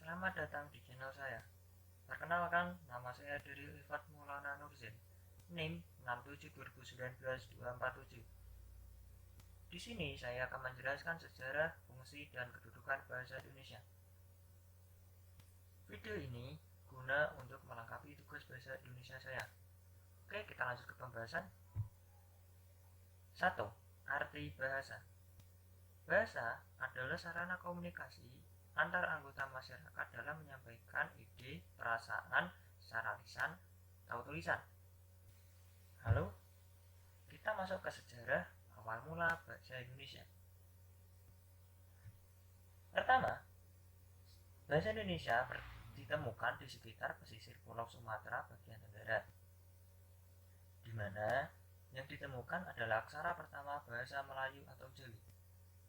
Selamat datang di channel saya. Perkenalkan, nama saya dari Rifat Maulana Nurzain. NIM 672019-247. Di sini saya akan menjelaskan sejarah, fungsi, dan kedudukan bahasa Indonesia. Video ini guna untuk melengkapi tugas bahasa Indonesia saya. Oke, kita lanjut ke pembahasan. 1. Arti bahasa. Bahasa adalah sarana komunikasi antar anggota masyarakat dalam menyampaikan ide, perasaan secara lisan atau tulisan. Lalu, kita masuk ke sejarah awal mula bahasa Indonesia. Pertama, bahasa Indonesia ditemukan di sekitar pesisir Pulau Sumatera bagian tenggara, di mana yang ditemukan adalah aksara pertama bahasa Melayu atau Jawi.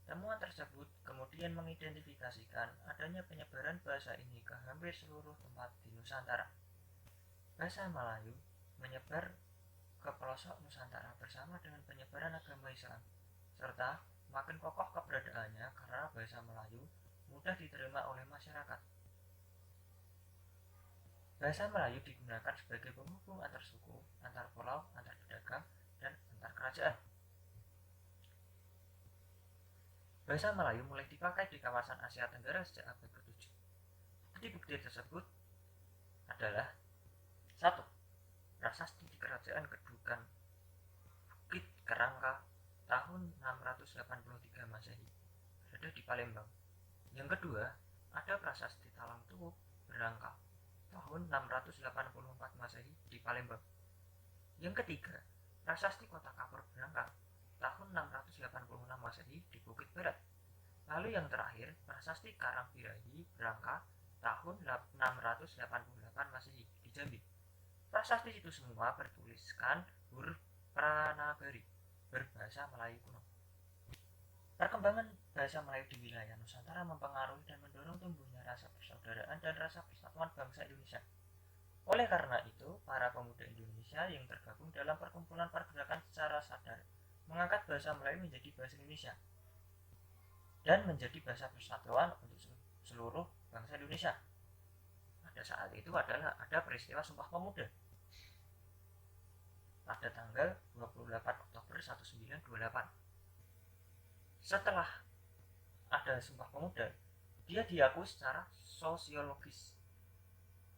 Temuan tersebut kemudian mengidentifikasikan adanya penyebaran bahasa ini ke hampir seluruh tempat di Nusantara. Bahasa Melayu menyebar ke pelosok Nusantara bersama dengan penyebaran agama Islam, serta makin kokoh keberadaannya karena bahasa Melayu mudah diterima oleh masyarakat. Bahasa Melayu digunakan sebagai penghubung antar suku, antar pulau, antar pedagang, dan antar kerajaan. Bahasa Melayu mulai dipakai di kawasan Asia Tenggara sejak abad ke-7. Bukti-bukti tersebut adalah 1. Prasasti di Kerajaan Kedukan Bukit Kerangka tahun 683 Masehi berada di Palembang. Yang kedua, ada prasasti Talang Tuwuk Berangka tahun 684 Masehi di Palembang. Yang ketiga, prasasti Kota Kapur Berangka tahun 686 Masehi di Bukit Barat. Lalu yang terakhir, prasasti Karangbirahi Berangka tahun 688 Masehi di Jambi. Prasasti itu semua bertuliskan huruf Pranagari berbahasa Melayu kuno. Perkembangan bahasa Melayu di wilayah Nusantara mempengaruhi dan mendorong tumbuhnya rasa persaudaraan dan rasa persatuan bangsa Indonesia. Oleh karena itu, para pemuda Indonesia yang tergabung dalam perkumpulan pergerakan secara sadar mengangkat bahasa Melayu menjadi bahasa Indonesia dan menjadi bahasa persatuan untuk seluruh bangsa Indonesia. Pada saat itu ada peristiwa Sumpah Pemuda pada tanggal 28 Oktober 1928. Setelah ada Sumpah Pemuda, dia diakui secara sosiologis.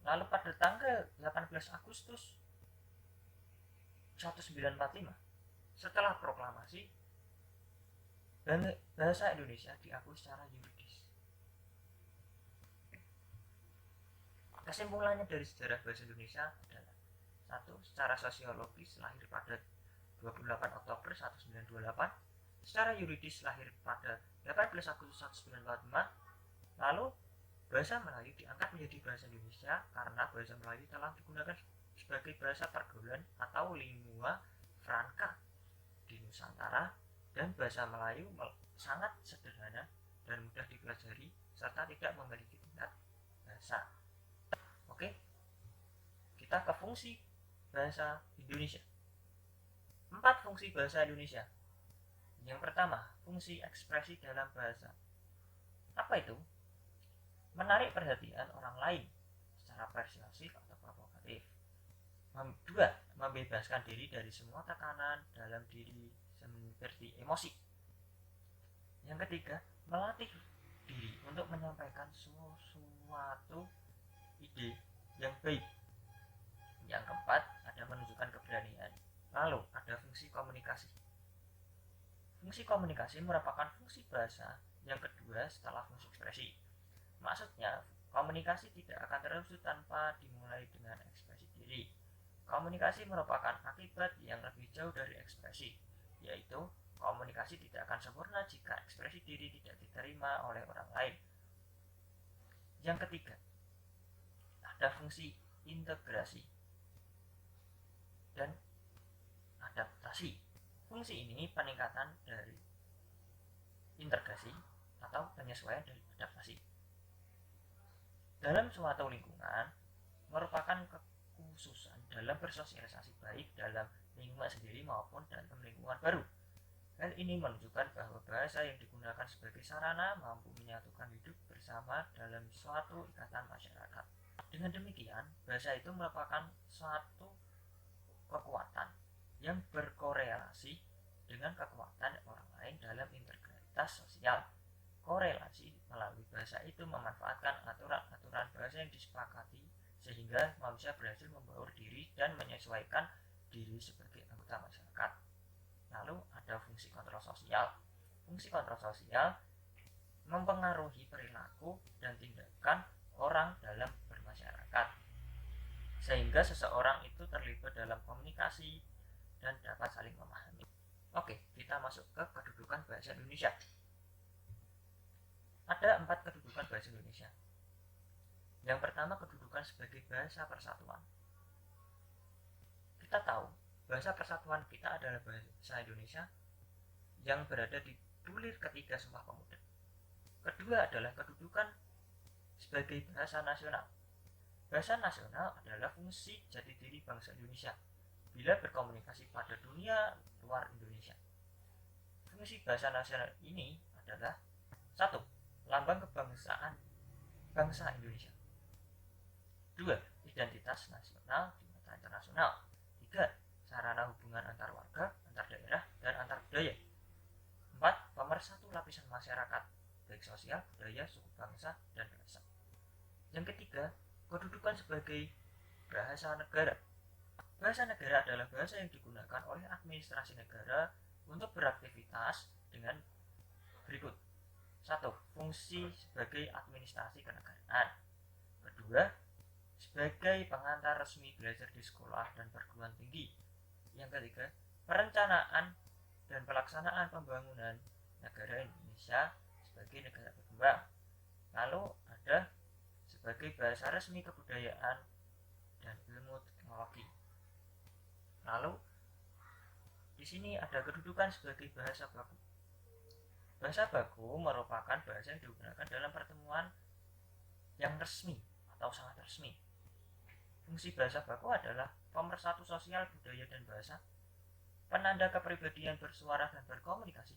Lalu pada tanggal 18 Agustus 1945, setelah proklamasi, bahasa Indonesia diakui secara yuridis. Kesimpulannya dari sejarah bahasa Indonesia adalah 1. Secara sosiologis lahir pada 28 Oktober 1928, secara yuridis lahir pada 18 Agustus 1945. Lalu bahasa Melayu diangkat menjadi bahasa Indonesia karena bahasa Melayu telah digunakan sebagai bahasa pergaulan atau lingua franca di Nusantara, dan bahasa Melayu sangat sederhana dan mudah dipelajari serta tidak memiliki tingkat bahasa. Oke, kita ke fungsi bahasa Indonesia. 4 fungsi bahasa Indonesia. Yang pertama, fungsi ekspresi dalam bahasa. Apa itu? Menarik perhatian orang lain secara persuasif atau provokatif. 2. Membebaskan diri dari semua tekanan dalam diri seperti emosi. Yang ketiga, melatih diri untuk menyampaikan suatu ide yang baik. Yang keempat, ada menunjukkan keberanian. Lalu ada fungsi komunikasi. Fungsi komunikasi merupakan fungsi bahasa yang kedua setelah fungsi ekspresi. Maksudnya, komunikasi tidak akan terwujud tanpa dimulai dengan ekspresi diri. Komunikasi merupakan akibat yang lebih jauh dari ekspresi, yaitu komunikasi tidak akan sempurna jika ekspresi diri tidak diterima oleh orang lain. Yang ketiga, ada fungsi integrasi dan adaptasi. Fungsi ini peningkatan dari integrasi atau penyesuaian dari adaptasi. Dalam suatu lingkungan merupakan kekhususan dalam bersosialisasi baik dalam lingkungan sendiri maupun dalam lingkungan baru. Hal ini menunjukkan bahwa bahasa yang digunakan sebagai sarana mampu menyatukan hidup bersama dalam suatu ikatan masyarakat. Dengan demikian, bahasa itu merupakan suatu kekuatan yang berkorelasi dengan kekuatan orang lain dalam integritas sosial. Korelasi melalui bahasa itu memanfaatkan aturan-aturan bahasa yang disepakati sehingga manusia berhasil membaur diri dan menyesuaikan diri sebagai anggota masyarakat. Lalu ada fungsi kontrol sosial. Fungsi kontrol sosial mempengaruhi perilaku dan tindakan orang dalam bermasyarakat, sehingga seseorang itu terlibat dalam komunikasi dan dapat saling memahami. Oke, kita masuk ke kedudukan bahasa Indonesia. Ada 4 kedudukan bahasa Indonesia. Yang pertama, kedudukan sebagai bahasa persatuan. Kita tahu bahasa persatuan kita adalah bahasa Indonesia yang berada di bulir ketiga Sumpah Pemuda. Kedua adalah kedudukan sebagai bahasa nasional. Bahasa nasional adalah fungsi jati diri bangsa Indonesia bila berkomunikasi pada dunia luar Indonesia. Fungsi bahasa nasional ini adalah 1. Lambang kebangsaan bangsa Indonesia. 2. Identitas nasional di mata internasional. 3. Sarana hubungan antar warga, antar daerah, dan antar budaya. 4. Pemersatu lapisan masyarakat, baik sosial, budaya, suku bangsa, dan bahasa. Yang ketiga, kedudukan sebagai bahasa negara. Bahasa negara adalah bahasa yang digunakan oleh administrasi negara untuk beraktivitas dengan berikut. 1. Fungsi sebagai administrasi kenegaraan. Kedua, sebagai pengantar resmi belajar di sekolah dan perguruan tinggi. Yang ketiga, perencanaan dan pelaksanaan pembangunan negara Indonesia sebagai negara berkembang. Lalu ada sebagai bahasa resmi kebudayaan dan ilmu teknologi. Lalu di sini ada kedudukan sebagai bahasa baku. Bahasa baku merupakan bahasa yang digunakan dalam pertemuan yang resmi atau sangat resmi. Fungsi bahasa baku adalah pemersatu sosial, budaya, dan bahasa, penanda kepribadian bersuara dan berkomunikasi,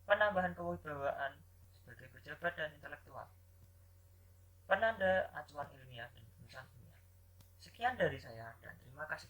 penambahan kewibawaan sebagai pejabat dan intelektual, penanda acuan ilmiah dan penulisan ilmiah. Sekian dari saya dan terima kasih.